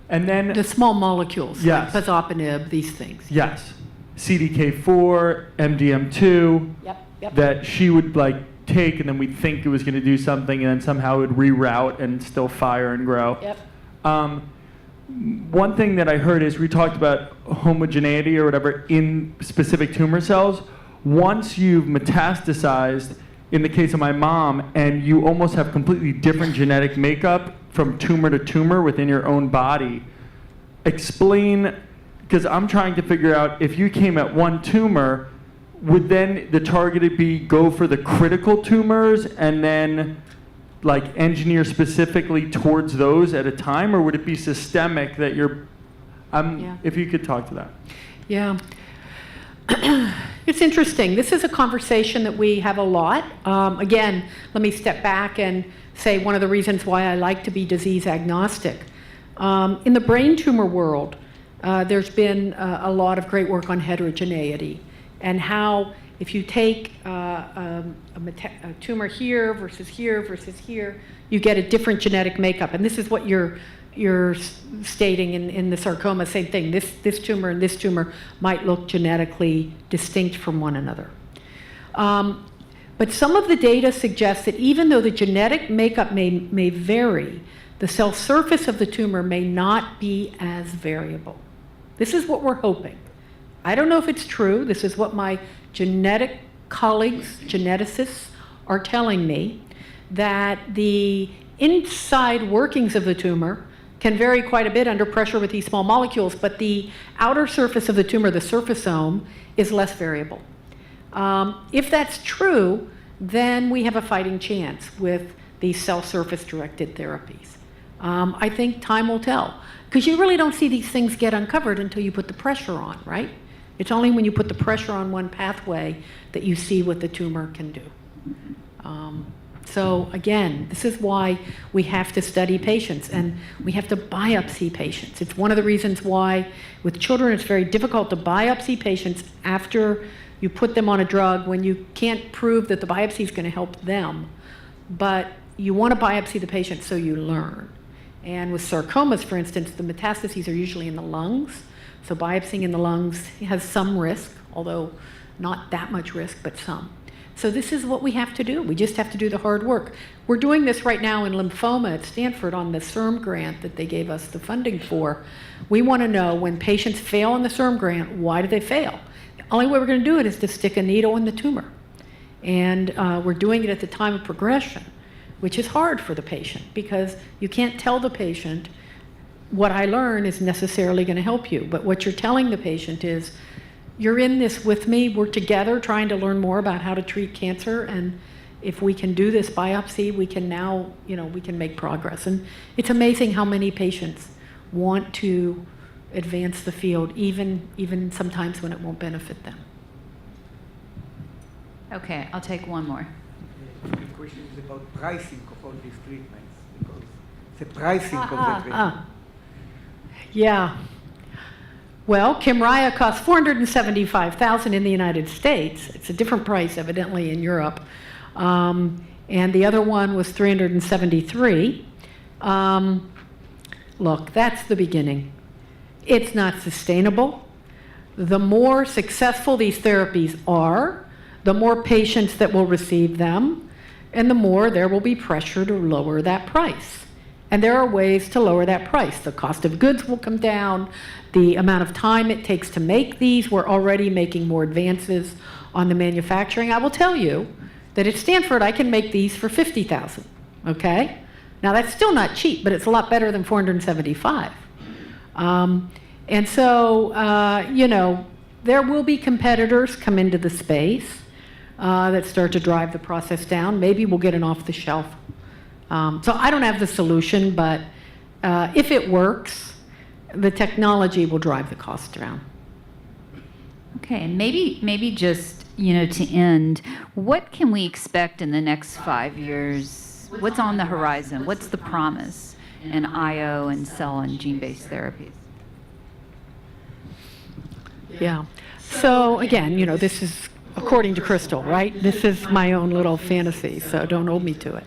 And then the small molecules, yes, like pazopanib, these things. Yes, CDK4, MDM2, yep. that she would take, and then we'd think it was going to do something, and then somehow it would reroute and still fire and grow. Yep. One thing that I heard is we talked about homogeneity or whatever in specific tumor cells. Once you've metastasized, in the case of my mom, and you almost have completely different genetic makeup from tumor to tumor within your own body, explain, because I'm trying to figure out if you came at one tumor, would then the target be go for the critical tumors and then engineer specifically towards those at a time, or would it be systemic that you're, if you could talk to that. Yeah. It's interesting. This is a conversation that we have a lot. Again, let me step back and say one of the reasons why I like to be disease agnostic. In the brain tumor world, there's been a lot of great work on heterogeneity and how if you take a tumor here versus here versus here, you get a different genetic makeup. And this is what you're stating in the sarcoma, same thing. This tumor and this tumor might look genetically distinct from one another. But some of the data suggests that even though the genetic makeup may vary, the cell surface of the tumor may not be as variable. This is what we're hoping. I don't know if it's true. This is what my genetic colleagues, geneticists, are telling me, that the inside workings of the tumor can vary quite a bit under pressure with these small molecules, but the outer surface of the tumor, the surfaceome, is less variable. If that's true, then we have a fighting chance with these cell surface directed therapies. I think time will tell, because you really don't see these things get uncovered until you put the pressure on, right? It's only when you put the pressure on one pathway that you see what the tumor can do. So again, this is why we have to study patients and we have to biopsy patients. It's one of the reasons why with children it's very difficult to biopsy patients after you put them on a drug when you can't prove that the biopsy is going to help them. But you want to biopsy the patient so you learn. And with sarcomas, for instance, the metastases are usually in the lungs. So biopsying in the lungs has some risk, although not that much risk, but some. So this is what we have to do. We just have to do the hard work. We're doing this right now in lymphoma at Stanford on the CIRM grant that they gave us the funding for. We want to know when patients fail on the CIRM grant, why do they fail? The only way we're going to do it is to stick a needle in the tumor. And we're doing it at the time of progression, which is hard for the patient because you can't tell the patient what I learn is necessarily going to help you. But what you're telling the patient is, you're in this with me, we're together trying to learn more about how to treat cancer, and if we can do this biopsy, we can now, we can make progress. And it's amazing how many patients want to advance the field, even sometimes when it won't benefit them. Okay, I'll take one more. The question is about pricing of all these treatments, because the pricing of the treatment. Yeah. Well, Kymriah costs $475,000 in the United States. It's a different price, evidently, in Europe. And the other one was $373,000. Look, that's the beginning. It's not sustainable. the more successful these therapies are, the more patients that will receive them, and the more there will be pressure to lower that price. And there are ways to lower that price. The cost of goods will come down, the amount of time it takes to make these. We're already making more advances on the manufacturing. I will tell you that at Stanford, I can make these for $50,000, okay? Now, that's still not cheap, but it's a lot better than $475. And so, you know, there will be competitors come into the space that start to drive the process down. Maybe we'll get an off-the-shelf. So I don't have the solution, but if it works, the technology will drive the cost down. Okay, and maybe just, you know, to end, what can we expect in the next 5 years? What's on the horizon? What's the promise in IO and cell and gene-based therapies? Yeah. So again, you know, this is according to Crystal, right? This is my own little fantasy, so don't hold me to it.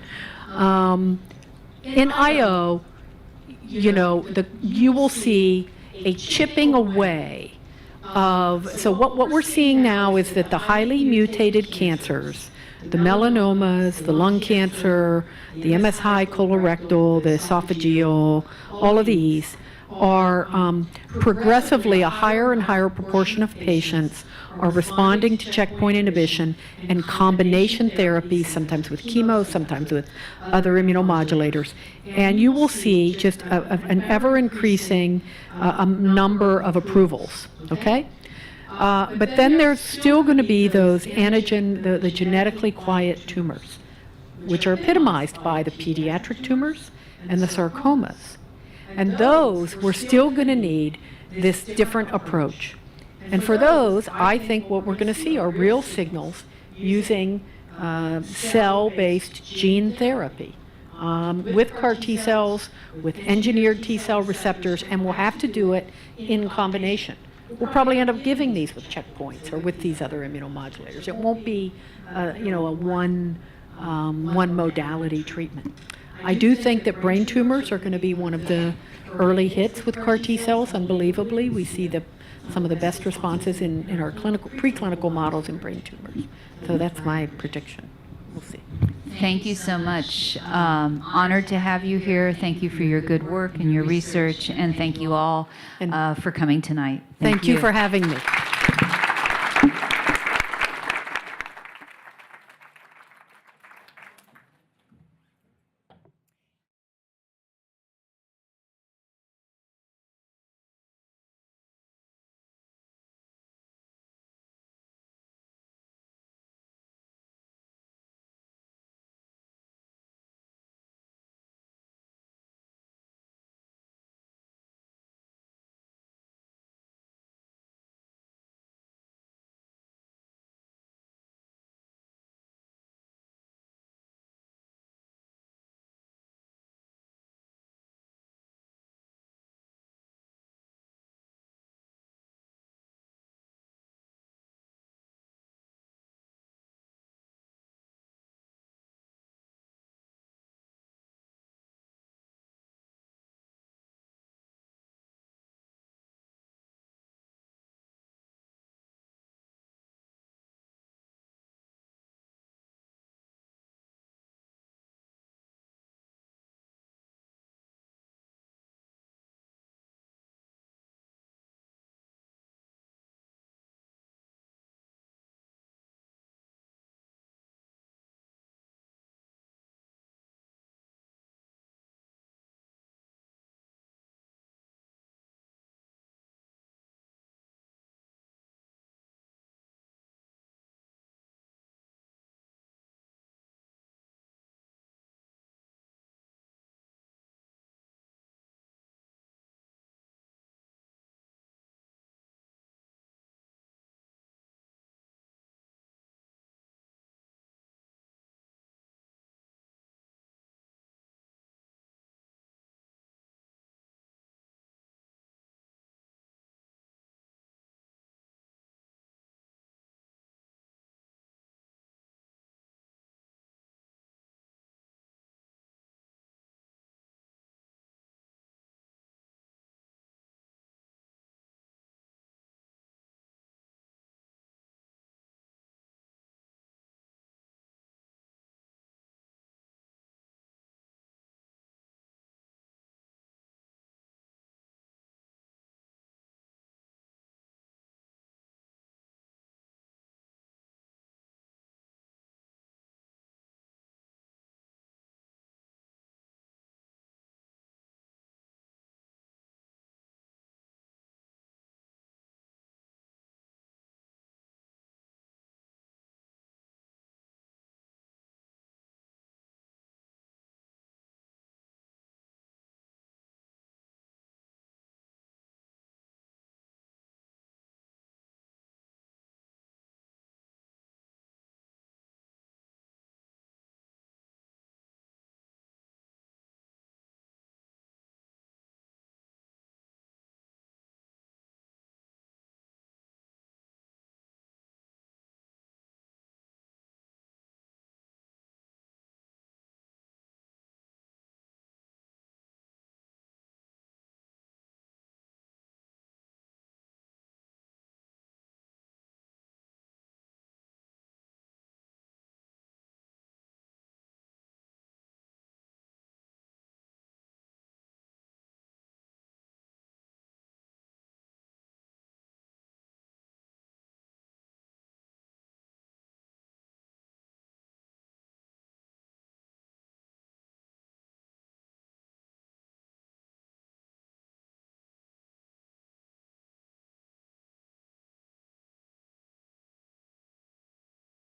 In IO, you know, you will see a chipping away of, so what we're seeing now is that the highly mutated cancers, the melanomas, the lung cancer, the MSI colorectal, the esophageal, all of these are progressively a higher and higher proportion of patients are responding to checkpoint inhibition and combination therapy, sometimes with chemo, sometimes with other immunomodulators. And you will see just an ever-increasing number of approvals, okay? But then there's still going to be those antigen, the genetically quiet tumors, which are epitomized by the pediatric tumors and the sarcomas. And those, we're still going to need this different approach. And for those, I think what we're going to see are real signals using cell-based gene therapy with CAR T cells, with engineered T cell receptors, and we'll have to do it in combination. We'll probably end up giving these with checkpoints or with these other immunomodulators. It won't be, you know, a one modality treatment. I do think that brain tumors are going to be one of the early hits with CAR T cells. Unbelievably, we see some of the best responses in our preclinical models in brain tumors. So that's my prediction. We'll see. Thank you so much. Honored to have you here. Thank you for your good work and your research, and thank you all for coming tonight. Thank you for having me.